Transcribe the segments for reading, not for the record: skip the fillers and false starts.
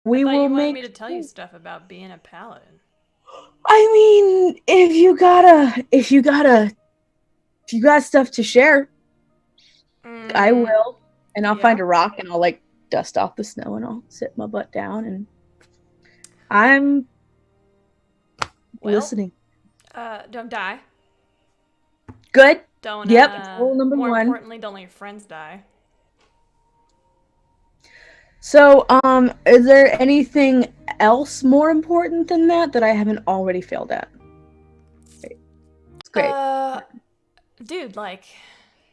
I We thought will you wanted make me to tell you stuff about being a paladin. I mean, if you got stuff to share, I Mm, will. And I'll yeah. find a rock and I'll like dust off the snow and I'll sit my butt down and I'm Well, listening. don't die. Good. Don't, Yep. Rule number more one. importantly, don't let your friends die. So, is there anything else more important than that I haven't already failed at? Great. It's great. Uh, dude, like,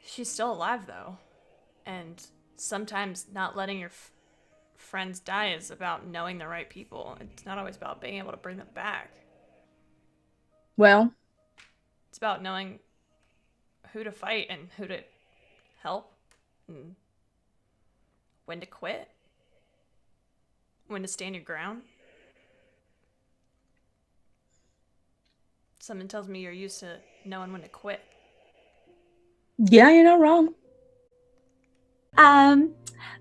she's still alive, though. And sometimes not letting your friends die is about knowing the right people. It's not always about being able to bring them back. Well, It's about knowing who to fight and who to help and when to quit, when to stand your ground. Something tells me you're used to knowing when to quit. yeah, you're not wrong.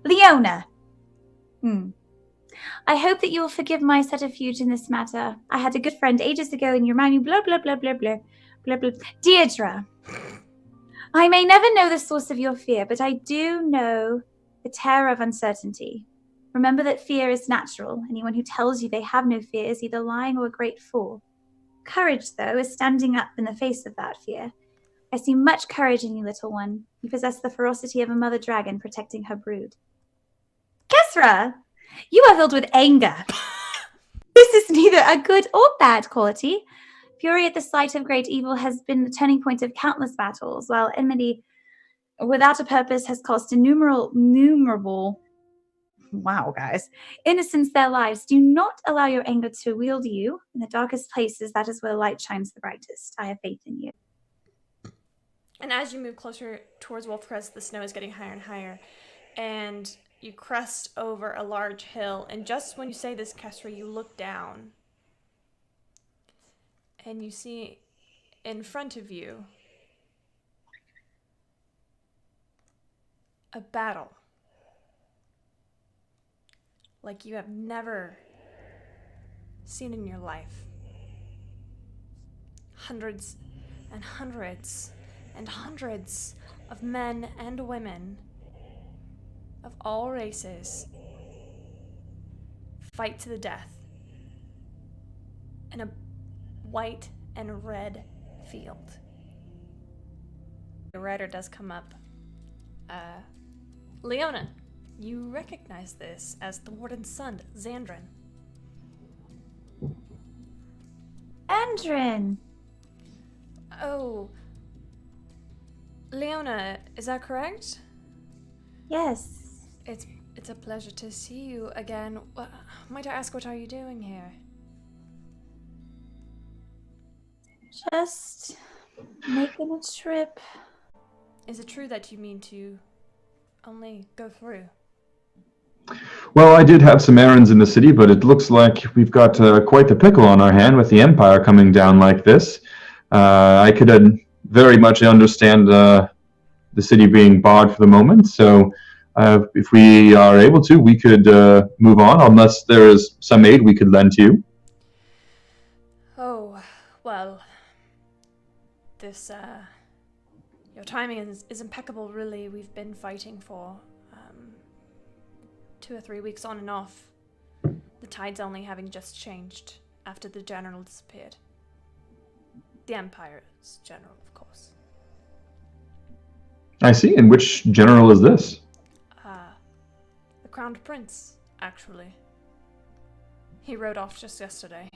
Leona. I hope that you will forgive my subterfuge in this matter. I had a good friend ages ago, and you remind me blah blah blah blah blah blah blah. Deirdre, I may never know the source of your fear, but I do know the terror of uncertainty. Remember that fear is natural. Anyone who tells you they have no fear is either lying or a great fool. Courage, though, is standing up in the face of that fear. I see much courage in you, little one. You possess the ferocity of a mother dragon protecting her brood. Kesra, you are filled with anger. This is neither a good or bad quality. Fury at the sight of great evil has been the turning point of countless battles, while enmity without a purpose has cost innumerable wow, guys, innocents their lives. Do not allow your anger to wield you. In the darkest places, that is where the light shines the brightest. I have faith in you. And as you move closer towards Wolfcrest, the snow is getting higher and higher. And you crest over a large hill. And just when you say this, Kesra, you look down. And you see in front of you a battle like you have never seen in your life. Hundreds and hundreds and hundreds of men and women of all races fight to the death in a white and red field. The rider does come up. Leona, you recognize this as the warden's son, Xandrin. Andrin. Oh, Leona, is that correct? Yes. It's a pleasure to see you again. Might I ask, what are you doing here? Just making a trip. Is it true that you mean to only go through? Well, I did have some errands in the city, but it looks like we've got quite the pickle on our hand with the Empire coming down like this. I could very much understand the city being barred for the moment, so if we are able to, we could move on, unless there is some aid we could lend to you. Oh, well, this, your timing is impeccable, really. We've been fighting for 2 or 3 weeks on and off. The tide's only having just changed after the general disappeared. The Empire's general, of course. I see. And which general is this? The Crowned Prince, actually. He rode off just yesterday.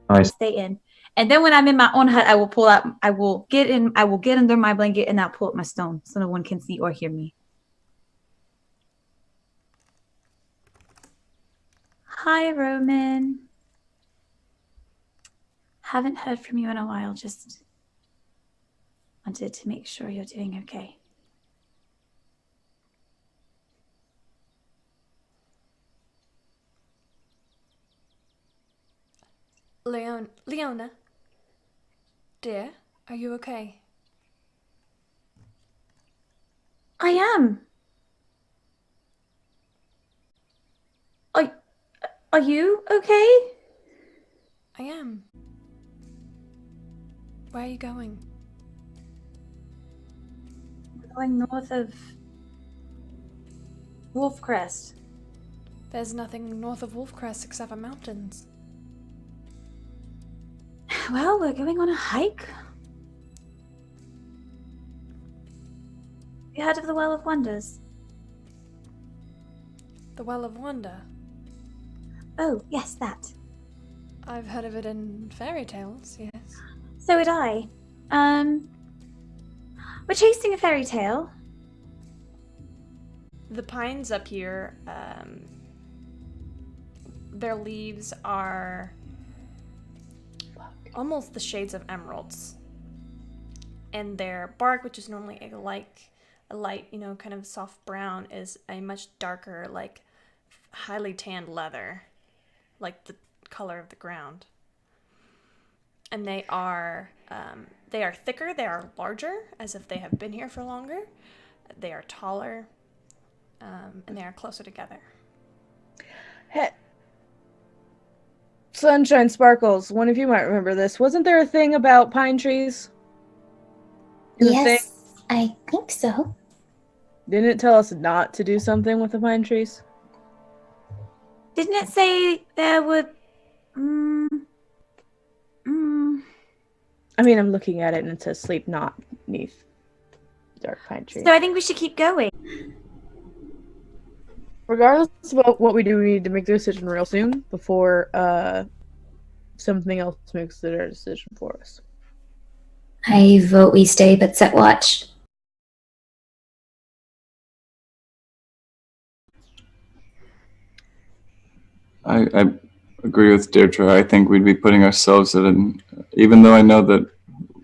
I Stay in. And then when I'm in my own hut, I will get under my blanket and I'll pull up my stone so no one can see or hear me. Hi, Roman. Haven't heard from you in a while. Just wanted to make sure you're doing okay. Leona? Dear, are you okay? I am. Are you okay? I am. Where are you going? We're going north of Wolfcrest. There's nothing north of Wolfcrest except for mountains. Well, we're going on a hike. You heard of the Well of Wonders? The Well of Wonder. Oh, yes, that. I've heard of it in fairy tales, yes. So would I. We're chasing a fairy tale. The pines up here, their leaves are almost the shades of emeralds. And their bark, which is normally a light, kind of soft brown, is a much darker, like highly tanned leather, like the color of the ground. And they are thicker, they are larger, as if they have been here for longer. They are taller, and they are closer together. Hey. Sunshine Sparkles, one of you might remember this. Wasn't there a thing about pine trees? Yes, I think so. Didn't it tell us not to do something with the pine trees? Didn't it say there were... I mean, I'm looking at it and it says sleep not neath dark pine trees. So I think we should keep going. Regardless of what we do, we need to make the decision real soon before something else makes the decision for us. I vote we stay but set watch. I agree with Deirdre. I think we'd be putting ourselves at even though I know that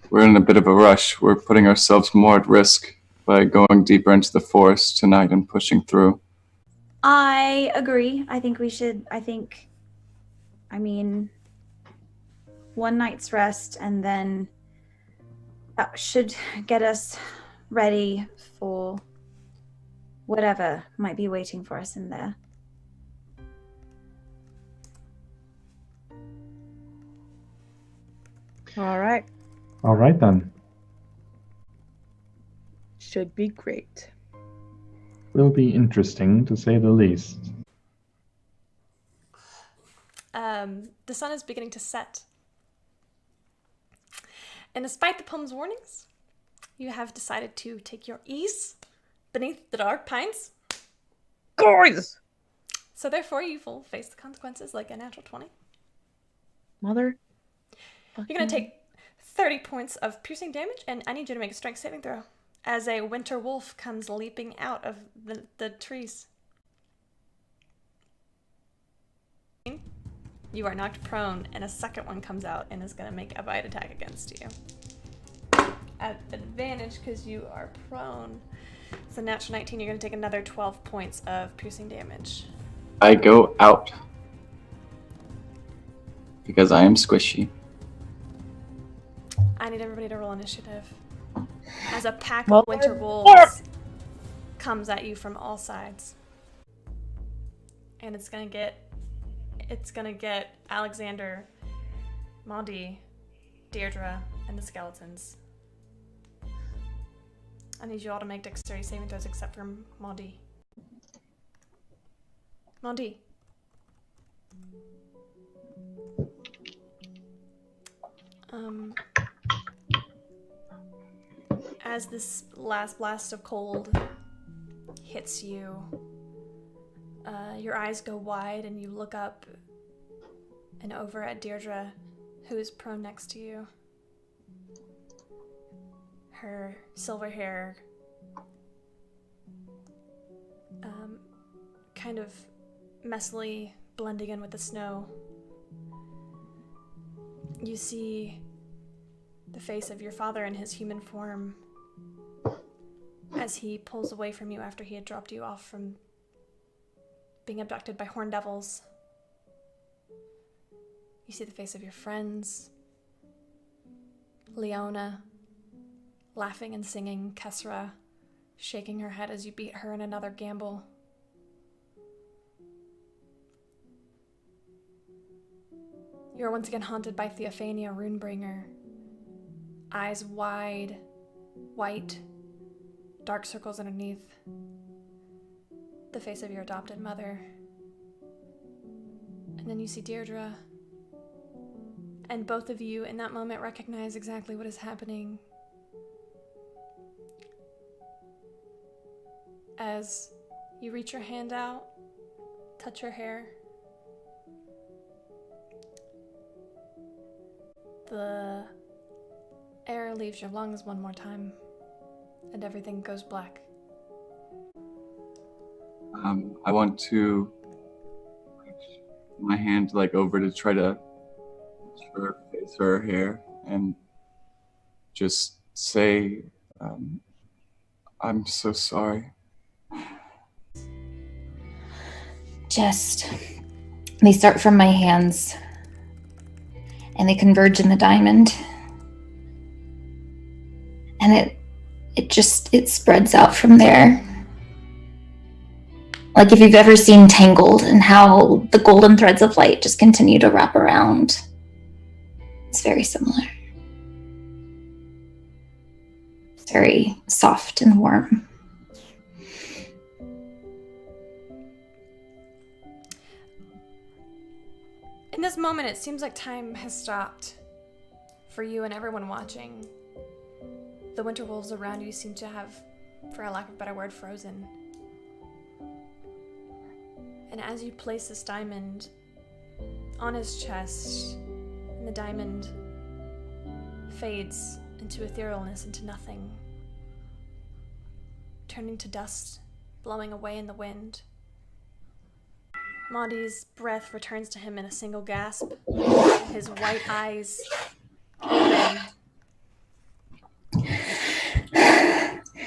we're in a bit of a rush, we're putting ourselves more at risk by going deeper into the forest tonight and pushing through. I agree. I think we should, one night's rest and then that should get us ready for whatever might be waiting for us in there. All right. All right, then. Should be great. Will be interesting, to say the least. The sun is beginning to set. And despite the poem's warnings, you have decided to take your ease beneath the dark pines. Guys! So therefore, you will face the consequences like a natural 20. Mother. You're going to take 30 points of piercing damage, and I need you to make a strength saving throw as a winter wolf comes leaping out of the trees. You are knocked prone, and a second one comes out and is going to make a bite attack against you. At advantage because you are prone. So natural 19, you're going to take another 12 points of piercing damage. I go out because I am squishy. I need everybody to roll initiative. As a pack Well, of winter wolves comes at you from all sides. And it's gonna get Alexander, Maudie, Deirdre, and the skeletons. I need you all to make dexterity saving throws except for Maudie. Maudie. As this last blast of cold hits you, your eyes go wide and you look up and over at Deirdre, who is prone next to you. Her silver hair kind of messily blending in with the snow. You see the face of your father in his human form as he pulls away from you after he had dropped you off from being abducted by horn devils. You see the face of your friends, Leona, laughing and singing, Kessra, shaking her head as you beat her in another gamble. You're once again haunted by Theophania Runebringer. Eyes wide, white, dark circles underneath. The face of your adopted mother. And then you see Deirdre. And both of you in that moment recognize exactly what is happening. As you reach your hand out, touch her hair. The air leaves your lungs one more time, and everything goes black. I want to reach my hand over to try to touch her face or her hair and just say, I'm so sorry. They start from my hands and they converge in the diamond. And it spreads out from there. Like if you've ever seen Tangled and how the golden threads of light just continue to wrap around. It's very similar. It's very soft and warm. In this moment, it seems like time has stopped for you and everyone watching. The winter wolves around you seem to have, for a lack of a better word, frozen. And as you place this diamond on his chest, and the diamond fades into etherealness, into nothing, turning to dust, blowing away in the wind. Monty's breath returns to him in a single gasp. His white eyes open.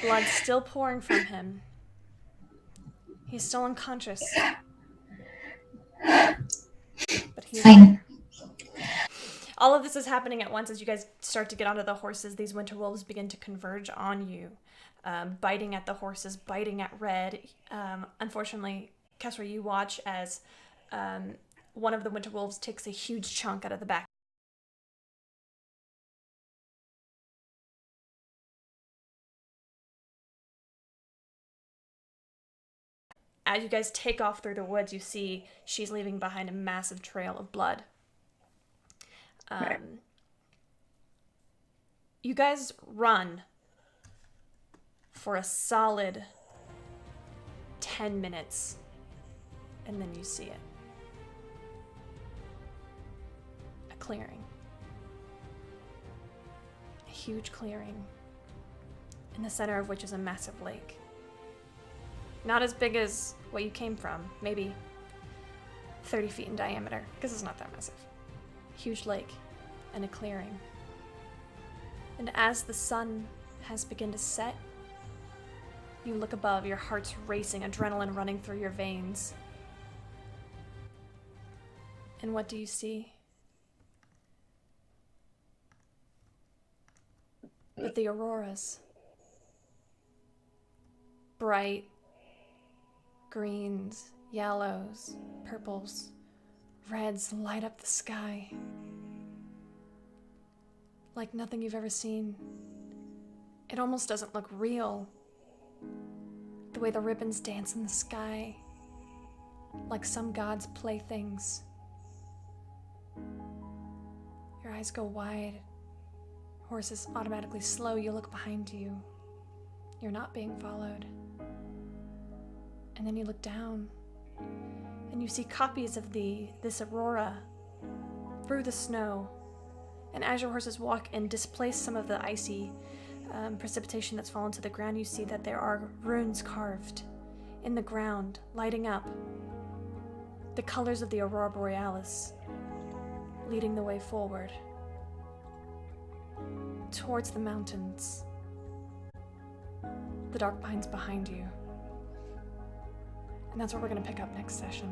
Blood still pouring from him. He's still unconscious. But he's Fine. All of this is happening at once as you guys start to get onto the horses. These winter wolves begin to converge on you, biting at the horses, biting at Red. Unfortunately, Kessler, you watch as one of the winter wolves takes a huge chunk out of the back. As you guys take off through the woods, you see she's leaving behind a massive trail of blood. Right. You guys run for a solid 10 minutes, and then you see it. A clearing. A huge clearing, in the center of which is a massive lake. Not as big as what you came from, maybe 30 feet in diameter, because it's not that massive. Huge lake and a clearing. And as the sun has begun to set, you look above, your heart's racing, adrenaline running through your veins. And what do you see? But the auroras. Bright greens, yellows, purples, reds light up the sky. Like nothing you've ever seen. It almost doesn't look real. The way the ribbons dance in the sky, like some god's playthings. Your eyes go wide. Horses automatically slow. You look behind you. You're not being followed. And then you look down, and you see copies of this aurora through the snow. And as your horses walk and displace some of the icy precipitation that's fallen to the ground, you see that there are runes carved in the ground, lighting up. The colors of the aurora borealis, leading the way forward towards the mountains. The dark pines behind you. And that's where we're going to pick up next session.